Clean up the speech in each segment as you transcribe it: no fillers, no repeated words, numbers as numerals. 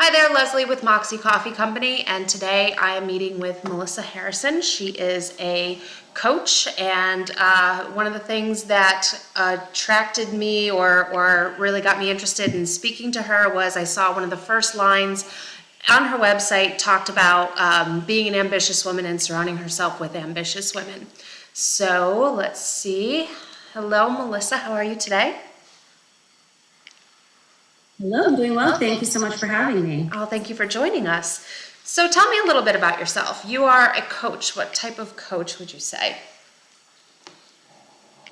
Hi there, Leslie with Moxxi Coffee Company, and today I am meeting with Melissa Harrison. She is a coach, and one of the things that attracted me or really got me interested in speaking to her was I saw one of the first lines on her website talked about being an ambitious woman and surrounding herself with ambitious women. So let's see. Hello, Melissa. How are you today? Hello, I'm doing well. Thank you so much for having me. Oh, thank you for joining us. So tell me a little bit about yourself. You are a coach. What type of coach would you say?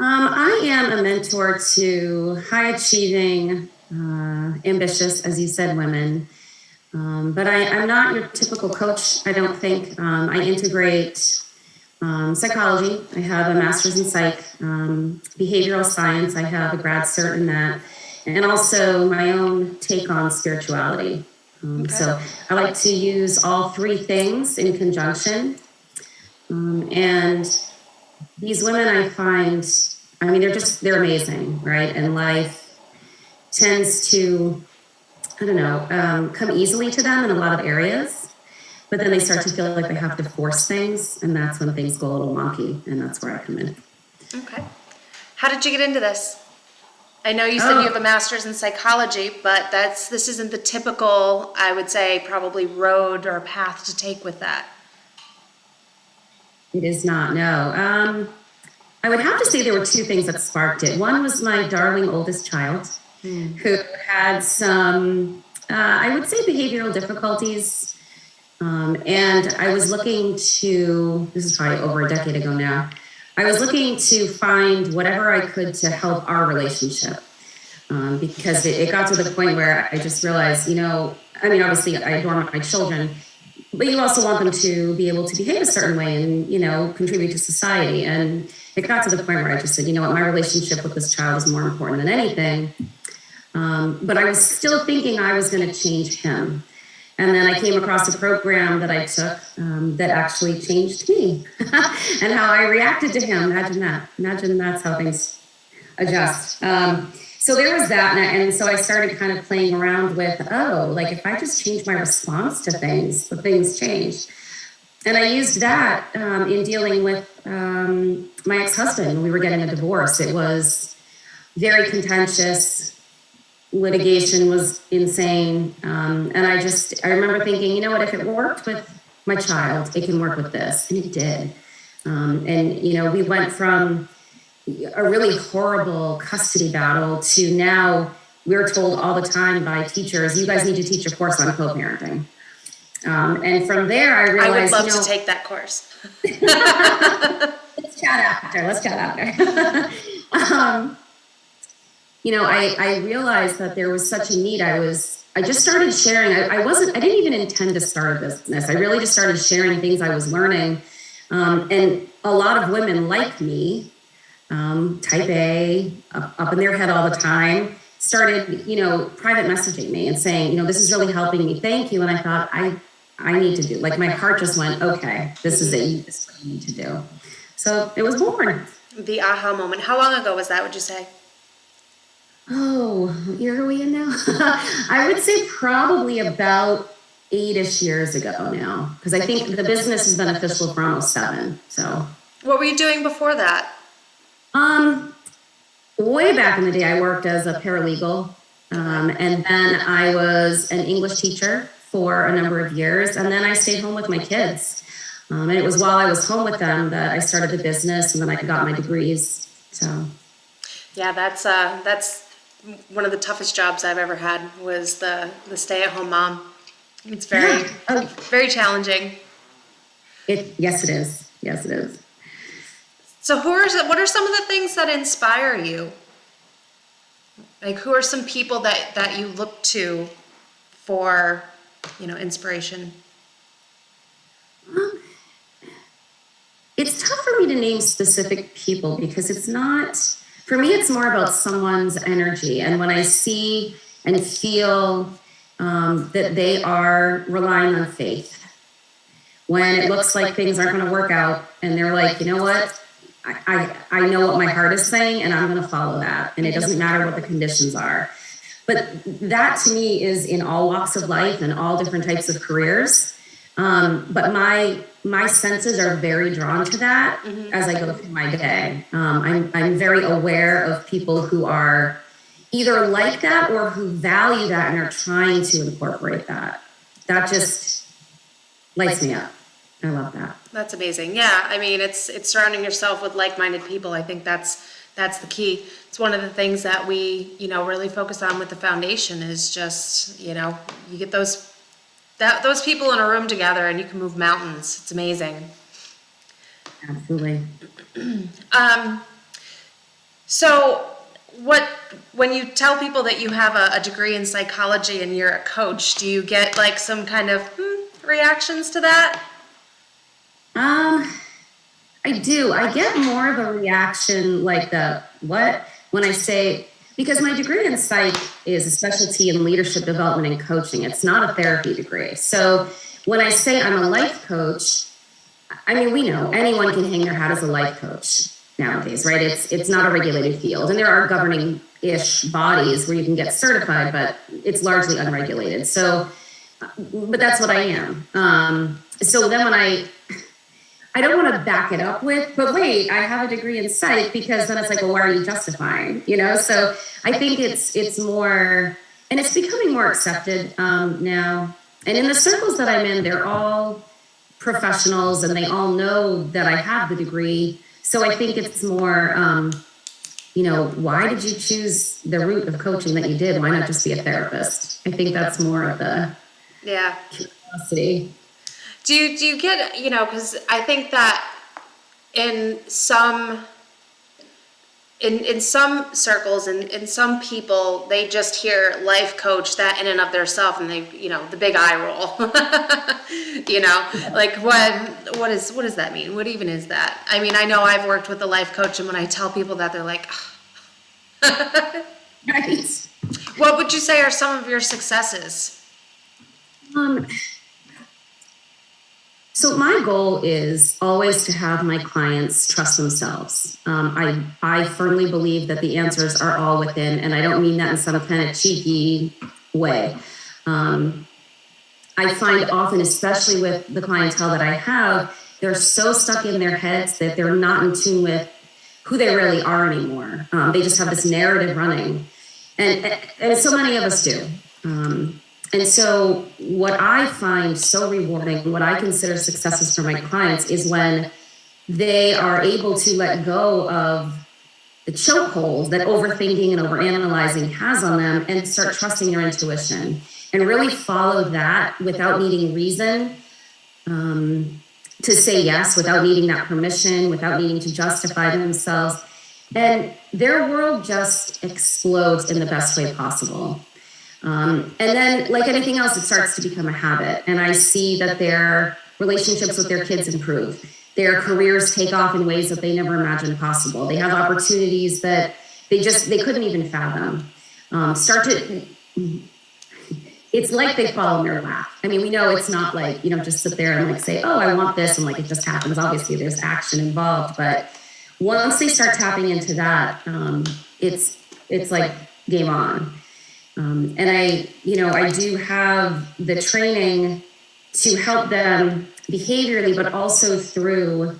I am a mentor to high achieving, ambitious, as you said, women. But I'm not your typical coach, I don't think. I integrate psychology. I have a master's in psych, behavioral science. I have a grad cert in that, and also my own take on spirituality. So I like to use all three things in conjunction. And these women I find, they're amazing, right? And life tends to, come easily to them in a lot of areas. But then they start to feel like they have to force things, and that's when things go a little wonky, and that's where I come in. Okay. How did you get into this? I know you said you have a master's in psychology, but this isn't the typical, I would say, probably road or path to take with that. It is not, no. I would have to say there were two things that sparked it. One was my darling oldest child, who had some, I would say, behavioral difficulties. And I was looking to, this is probably over a decade ago now, I was looking to find whatever I could to help our relationship. Because it got to the point where I just realized, obviously I adore my children, but you also want them to be able to behave a certain way and, contribute to society. And it got to the point where I just said, you know what, my relationship with this child is more important than anything. But I was still thinking I was going to change him. And then I came across a program that I took that actually changed me and how I reacted to him. Imagine that. Imagine that's how things adjust. So there was that. And so I started kind of playing around with, if I just change my response to things, the things change. And I used that in dealing with my ex-husband when we were getting a divorce. It was very contentious. Litigation was insane. And I remember thinking, you know what, if it worked with my child, it can work with this. And it did. We went from a really horrible custody battle to now we're told all the time by teachers, you guys need to teach a course on co-parenting. And from there, I realized, I would love to take that course. Let's chat after. I realized that there was such a need. I just started sharing. I didn't even intend to start a business. I really just started sharing things I was learning. And a lot of women like me, type A, up in their head all the time, started, private messaging me and saying, this is really helping me. Thank you. And I thought, I need to do, my heart just went, okay, this is it. This is what you need to do. So it was born. The aha moment. How long ago was that, would you say? Oh, what year are we in now? I would say probably about 8-ish years ago now, because I think the business has been official for almost 7. So, what were you doing before that? Way back in the day, I worked as a paralegal, and then I was an English teacher for a number of years, and then I stayed home with my kids. And it was while I was home with them that I started the business, and then I got my degrees. So, yeah, that's one of the toughest jobs I've ever had was the stay-at-home mom. It's very challenging. Yes, it is. Yes, it is. So what are some of the things that inspire you? Like, who are some people that you look to for, inspiration? It's tough for me to name specific people because it's not, for me, it's more about someone's energy. And when I see and feel that they are relying on faith, when it looks like things aren't going to work out and they're like, you know what, I know what my heart is saying and I'm going to follow that. And it doesn't matter what the conditions are. But that to me is in all walks of life and all different types of careers. But my senses are very drawn to that as I go through my day. I'm very aware of people who are either like that or who value that and are trying to incorporate that. That just lights me up. I love that. That's amazing. Yeah, I mean, it's surrounding yourself with like-minded people. I think that's the key. It's one of the things that we, really focus on with the foundation is just, you get those people in a room together and you can move mountains. It's amazing. Absolutely. So when you tell people that you have a degree in psychology and you're a coach, do you get like some kind of reactions to that? I do. I get more of a reaction like the what when I say, because my degree in psych is a specialty in leadership development and coaching. It's not a therapy degree. So when I say I'm a life coach, I mean, we know anyone can hang their hat as a life coach nowadays, right? It's not a regulated field, and there are governing-ish bodies where you can get certified, but it's largely unregulated. So, but that's what I am. So then when I don't want to back it up with, but wait, I have a degree in psych, because then it's like, well, why are you justifying? So I think it's more, and it's becoming more accepted now. And in the circles that I'm in, they're all professionals and they all know that I have the degree. So I think it's more, why did you choose the route of coaching that you did? Why not just be a therapist? I think that's more of the curiosity. Do you get, because I think that in some circles and in some people, they just hear life coach, that in and of theirself, and they, the big eye roll, like what does that mean? What even is that? I mean, I know I've worked with a life coach, and when I tell people that, they're like, Right. What would you say are some of your successes? So my goal is always to have my clients trust themselves. I firmly believe that the answers are all within, and I don't mean that in some kind of cheeky way. I find often, especially with the clientele that I have, they're so stuck in their heads that they're not in tune with who they really are anymore. They just have this narrative running, and so many of us do. And so what I find so rewarding, what I consider successes for my clients, is when they are able to let go of the chokehold that overthinking and overanalyzing has on them and start trusting their intuition and really follow that without needing reason to say yes, without needing that permission, without needing to justify themselves. And their world just explodes in the best way possible. And then, like anything else, it starts to become a habit. And I see that their relationships with their kids improve. Their careers take off in ways that they never imagined possible. They have opportunities that they couldn't even fathom. It's like they fall in their lap. I mean, we know it's not like, just sit there and like say, oh, I want this, and like it just happens. Obviously, there's action involved. But once they start tapping into that, it's like game on. And I do have the training to help them behaviorally, but also through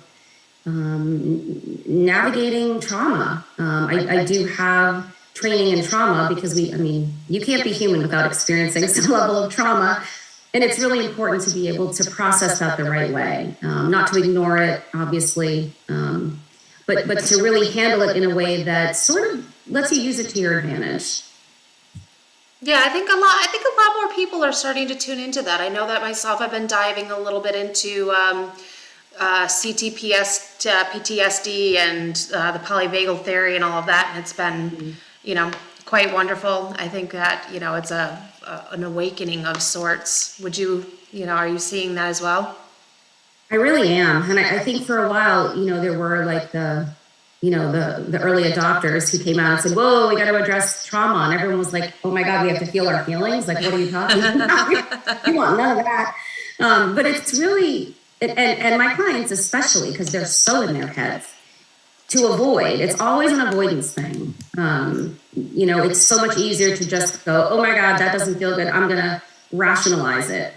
navigating trauma. I do have training in trauma because you can't be human without experiencing some level of trauma. And it's really important to be able to process that the right way, not to ignore it, obviously, but to really handle it in a way that sort of lets you use it to your advantage. Yeah, I think a lot more people are starting to tune into that. I know that myself. I've been diving a little bit into CTPS, PTSD, and the polyvagal theory and all of that, and it's been, quite wonderful. I think that it's an awakening of sorts. Would you, are you seeing that as well? I really am, and I think for a while, there were like the early adopters who came out and said, whoa, we got to address trauma. And everyone was like, oh my God, we have to feel our feelings. Like, what are you talking about? We want none of that. But it's really, and my clients especially, because they're so in their heads, to avoid. It's always an avoidance thing. It's so much easier to just go, oh my God, that doesn't feel good. I'm going to rationalize it.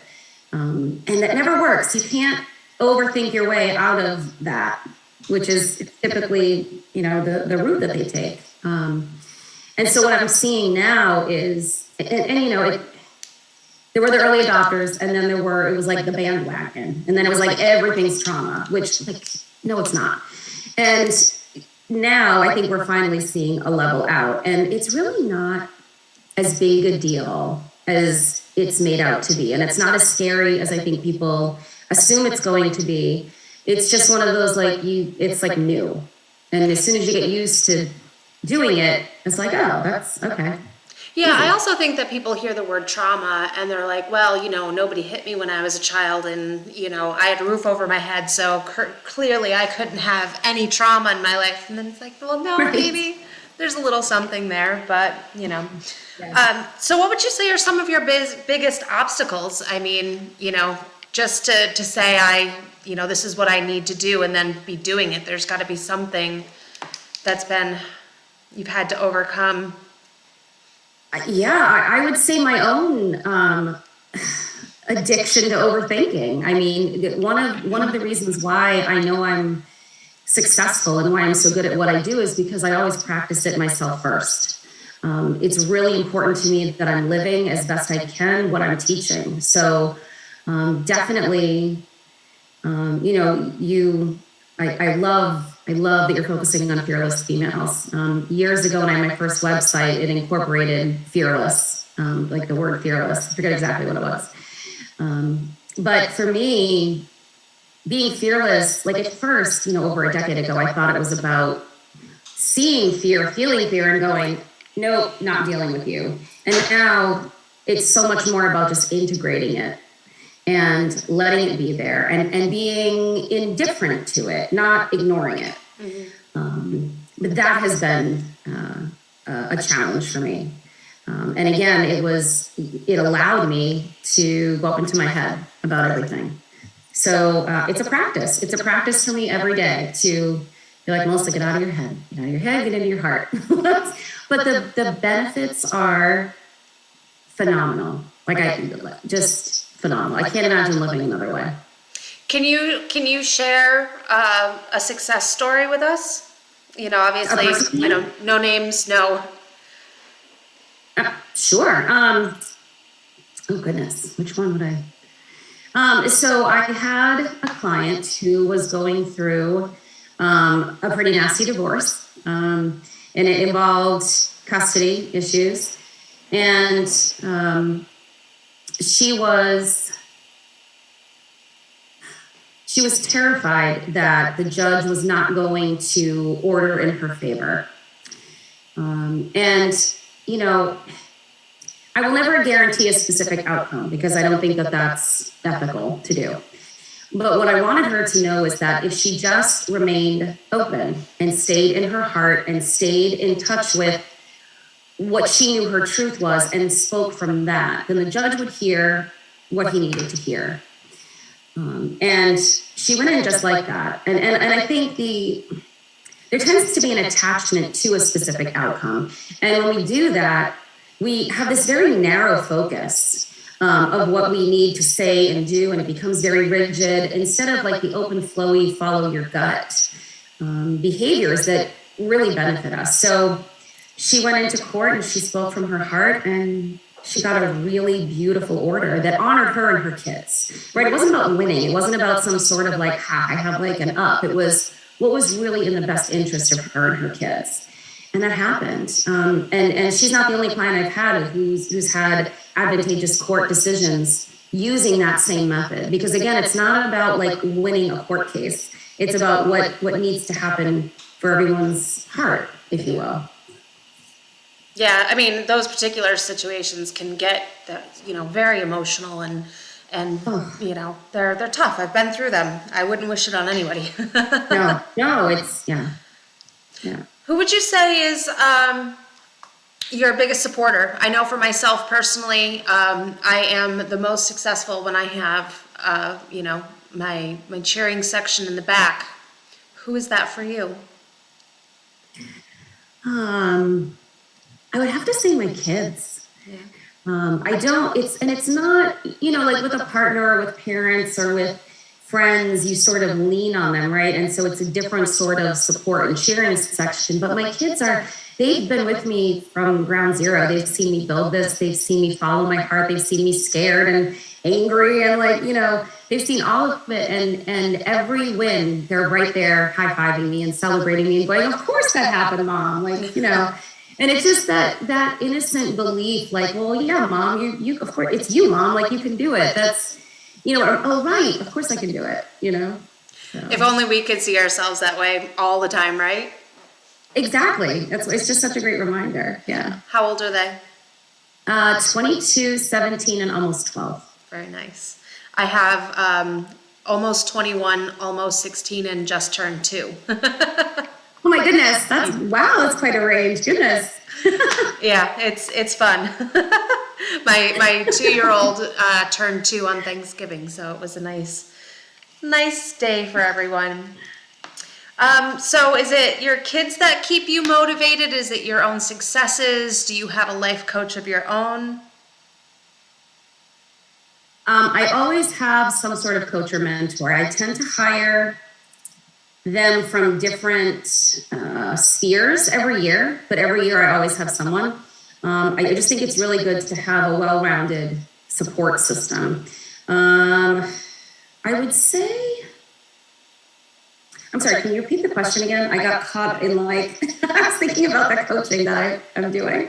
And that never works. You can't overthink your way out of that, which is typically, the route that they take. And so what I'm seeing now is, there were the early adopters, and then it was like the bandwagon, and then it was like everything's trauma, which no, it's not. And now I think we're finally seeing a level out, and it's really not as big a deal as it's made out to be, and it's not as scary as I think people assume it's going to be. It's just one of those it's like new, and as soon as you get used to doing it, it's like, oh, that's okay. Yeah, I also think that people hear the word trauma and they're like, well, nobody hit me when I was a child, and, I had a roof over my head, so clearly I couldn't have any trauma in my life. And then it's like, well, no, Right. maybe there's a little something there, but, Yes. So what would you say are some of your biggest obstacles? I mean, just to say, this is what I need to do and then be doing it. There's got to be something you've had to overcome. Yeah, I would say my own addiction to overthinking. I mean, one of the reasons why I know I'm successful and why I'm so good at what I do is because I always practice it myself first. It's really important to me that I'm living as best I can what I'm teaching. So definitely, I love that you're focusing on fearless females. Years ago, when I had my first website, it incorporated fearless, like the word fearless. I forget exactly what it was. But for me, being fearless, like at first, over a decade ago, I thought it was about seeing fear, feeling fear, and going, nope, not dealing with you. And now it's so much more about just integrating it and letting it be there and being indifferent to it, not ignoring it. But that has been a challenge for me. And again, it allowed me to go up into my head about everything. So it's a practice. It's a practice for me every day to be like, Melissa, get out of your head. Get out of your head, get into your heart. But the benefits are phenomenal. Just phenomenal. I can't imagine living another way. Can you share a success story with us? Obviously, no names, no. Sure. Oh goodness, which one would I? So I had a client who was going through a pretty nasty divorce, and it involved custody issues, and she was terrified that the judge was not going to order in her favor. I will never guarantee a specific outcome because I don't think that that's ethical to do. But what I wanted her to know is that if she just remained open and stayed in her heart and stayed in touch with what she knew her truth was and spoke from that, then the judge would hear what he needed to hear. And she went in just like that. And I think there tends to be an attachment to a specific outcome. And when we do that, we have this very narrow focus of what we need to say and do, and it becomes very rigid instead of like the open, flowy, follow your gut behaviors that really benefit us. So she went into court and she spoke from her heart, and she got a really beautiful order that honored her and her kids, right? It wasn't about winning. It wasn't about some sort of like, I have like an up. It was what was really in the best interest of her and her kids. And that happened. And she's not the only client I've had who's had advantageous court decisions using that same method. Because again, it's not about like winning a court case. It's about what needs to happen for everyone's heart, if you will. Yeah, I mean, those particular situations can get, very emotional and they're tough. I've been through them. I wouldn't wish it on anybody. No, it's, yeah. Who would you say is your biggest supporter? I know for myself personally, I am the most successful when I have, my cheering section in the back. Who is that for you? I would have to say my kids. Yeah. I don't, it's not, like with a partner or with parents or with friends, you sort of lean on them, right? And so it's a different sort of support and sharing section. But my kids they've been with me from ground zero. They've seen me build this. They've seen me follow my heart. They've seen me scared and angry and they've seen all of it. And every win, they're right there high-fiving me and celebrating me and going, of course that happened, Mom. And it's just that innocent belief, like, well, yeah, Mom, you of course, it's you, Mom, like you can do it. That's, oh, right, of course I can do it, So. If only we could see ourselves that way all the time, right? Exactly. It's just such a great reminder. Yeah. How old are they? 22, 17, and almost 12. Very nice. I have almost 21, almost 16, and just turned 2. Oh my goodness, that's quite a range. Goodness. Yeah, it's fun. My 2-year-old turned 2 on Thanksgiving, so it was a nice day for everyone. So is it your kids that keep you motivated? Is it your own successes? Do you have a life coach of your own? I always have some sort of coach or mentor. I tend to hire them from different spheres every year, but every year I always have someone. I just think it's really good to have a well-rounded support system. I would say, I'm sorry, can you repeat the question again? I got caught in I was thinking about the coaching that I'm doing.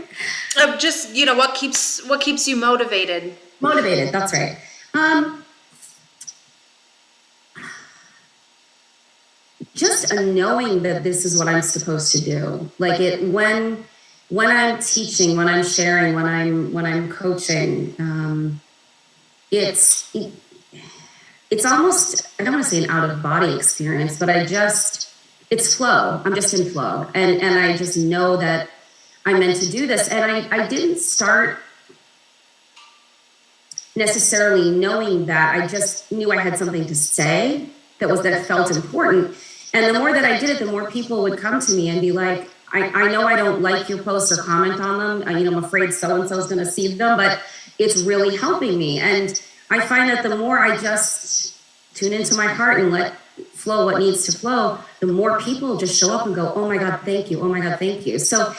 Just, what keeps you motivated? Motivated, that's right. Just a knowing that this is what I'm supposed to do. Like when I'm teaching, when I'm sharing, when I'm coaching, it's almost, I don't want to say an out of body experience, but it's flow. I'm just in flow. And I just know that I'm meant to do this. And I didn't start necessarily knowing that. I just knew I had something to say that felt important. And the more that I did it, the more people would come to me and be like, I know I don't like your posts or comment on them. I'm afraid so-and-so is going to see them, but it's really helping me. And I find that the more I just tune into my heart and let flow what needs to flow, the more people just show up and go, oh my God, thank you. Oh my God, thank you. So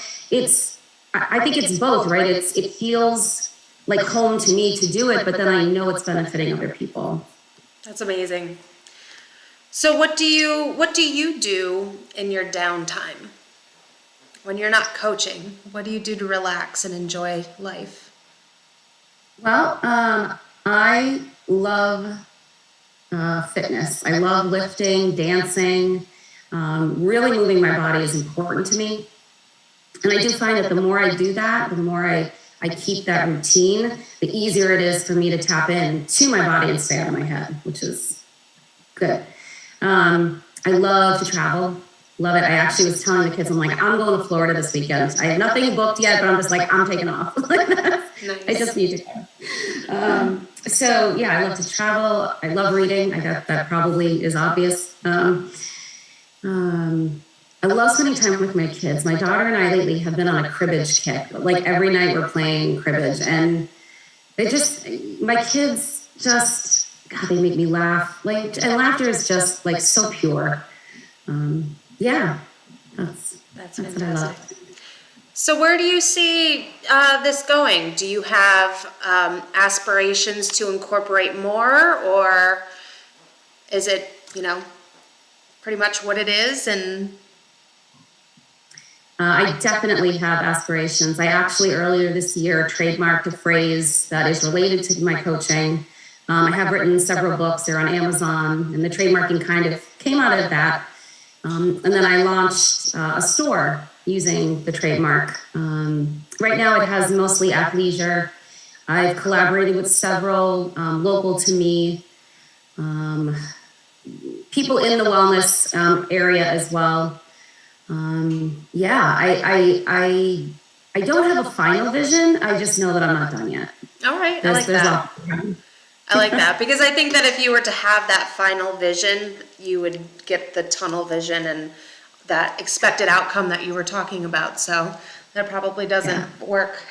I think it's both, right? It feels like home to me to do it, but then I know it's benefiting other people. That's amazing. So what do you do in your downtime? When you're not coaching, what do you do to relax and enjoy life? Well, I love fitness. I love lifting, dancing. Really moving my body is important to me. And I do find that the more I do that, the more I keep that routine, the easier it is for me to tap in to my body and stay out of my head, which is good. I love to travel. Love it. I actually was telling the kids, I'm like, I'm going to Florida this weekend. I have nothing booked yet, but I'm just like, I'm taking off. Nice. I just need to go. So yeah, I love to travel. I love reading. I got that probably is obvious. I love spending time with my kids. My daughter and I lately have been on a cribbage kick. Like every night we're playing cribbage, and my kids just, God, they make me laugh. And laughter is just so pure. Yeah, that's fantastic. what I love. So where do you see this going? Do you have aspirations to incorporate more, or is it, pretty much what it is? And I definitely have aspirations. I actually earlier this year trademarked a phrase that is related to my coaching. I have written several books. They're on Amazon, and the trademarking kind of came out of that. And then I launched a store using the trademark. Right now it has mostly athleisure. I've collaborated with several local to me people in the wellness area as well. I don't have a final vision. I just know that I'm not done yet. All right, I like that. I like that, because I think that if you were to have that final vision, you would get the tunnel vision and that expected outcome that you were talking about. So that probably doesn't work.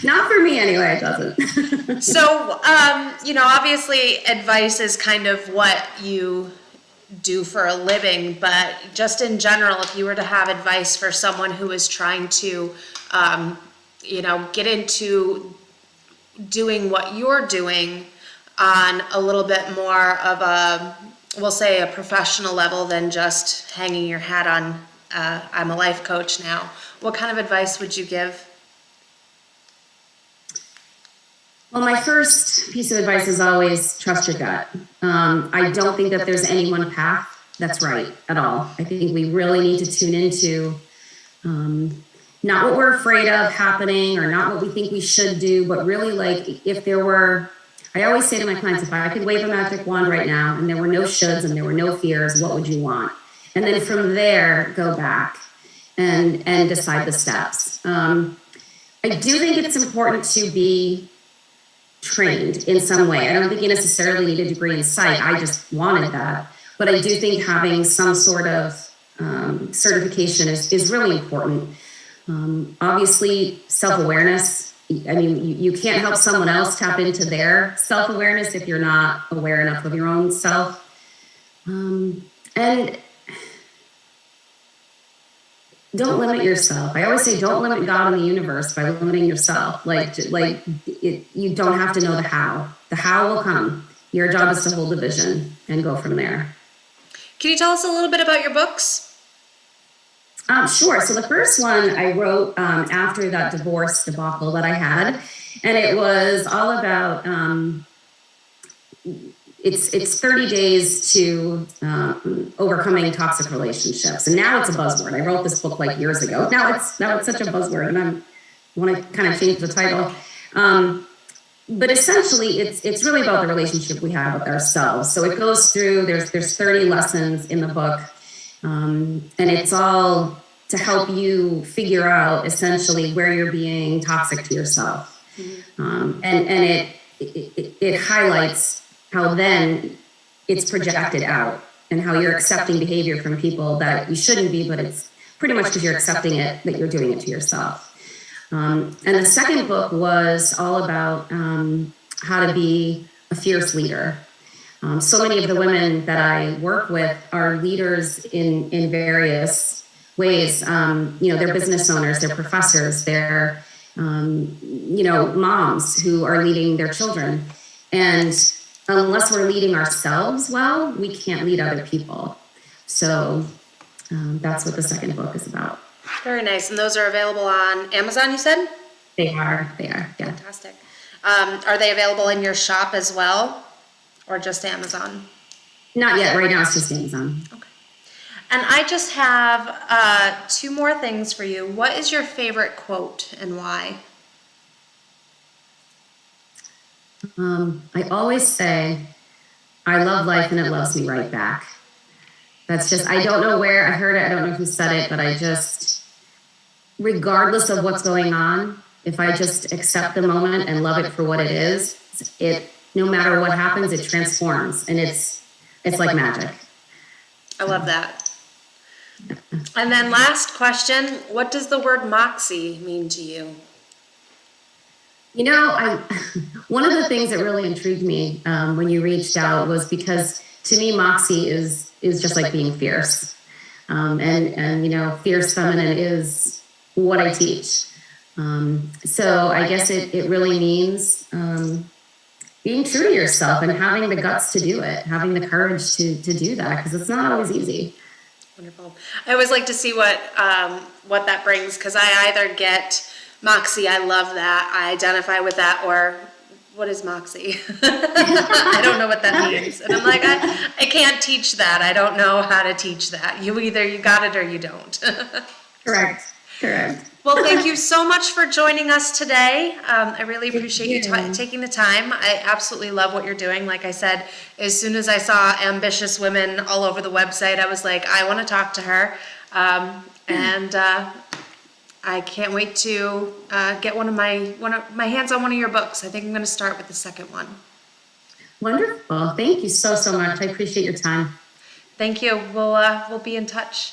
Not for me anyway, it doesn't. So, obviously advice is kind of what you do for a living, but just in general, if you were to have advice for someone who is trying to, get into doing what you're doing on a little bit more of a, we'll say a professional level than just hanging your hat on, I'm a life coach now, what kind of advice would you give? Well, my first piece of advice is always trust your gut. I don't think that there's any one path that's right at all. I think we really need to tune into not what we're afraid of happening or not what we think we should do, but really like if there were, I always say to my clients, if I could wave a magic wand right now and there were no shoulds and there were no fears, what would you want? And then from there, go back and decide the steps. I do think it's important to be trained in some way. I don't think you necessarily need a degree in psych. I just wanted that. But I do think having some sort of certification is really important. Obviously, self-awareness. I mean, you can't help someone else tap into their self-awareness if you're not aware enough of your own self. And don't limit yourself. I always say don't limit God and the universe by limiting yourself. You don't have to know the how. The how will come. Your job is to hold the vision and go from there. Can you tell us a little bit about your books? Sure. So the first one I wrote after that divorce debacle that I had, and it was all about it's 30 days to overcoming toxic relationships, and now it's a buzzword. I wrote this book like years ago. Now it's such a buzzword, and I want to kind of change the title. But essentially, it's really about the relationship we have with ourselves. So it goes through. There's 30 lessons in the book. And it's all to help you figure out essentially where you're being toxic to yourself. And it highlights how then it's projected out and how you're accepting behavior from people that you shouldn't be, but it's pretty much because you're accepting it that you're doing it to yourself. And the second book was all about how to be a fierce leader. So many of the women that I work with are leaders in various ways. They're business owners, they're professors, they're, moms who are leading their children. And unless we're leading ourselves well, we can't lead other people. So that's what the second book is about. Very nice. And those are available on Amazon, you said? They are, yeah. Fantastic. Are they available in your shop as well? Or just Amazon? Not yet. Right now it's just Amazon. Okay. And I just have 2 more things for you. What is your favorite quote and why? I always say, I love life and it loves me right back. That's just, I don't know where I heard it. I don't know who said it, but I just, regardless of what's going on, if I just accept the moment and love it for what it is, no matter what happens, it transforms, and it's like magic. I love that. And then last question, what does the word Moxxi mean to you? One of the things that really intrigued me when you reached out was because to me, Moxxi is just like being fierce. And fierce feminine is what I teach. So I guess it really means being true to yourself and having the guts to do it, having the courage to do that, because it's not always easy. Wonderful. I always like to see what that brings, because I either get Moxxi, I love that, I identify with that, or what is Moxxi? I don't know what that means. And I'm like, I can't teach that. I don't know how to teach that. You got it or you don't. Correct. Well, thank you so much for joining us today. I really appreciate you taking the time. I absolutely love what you're doing. Like I said, as soon as I saw ambitious women all over the website, I was like, I want to talk to her. And I can't wait to get one of my hands on one of your books. I think I'm going to start with the second one. Wonderful. Thank you so much. I appreciate your time. Thank you. We'll be in touch.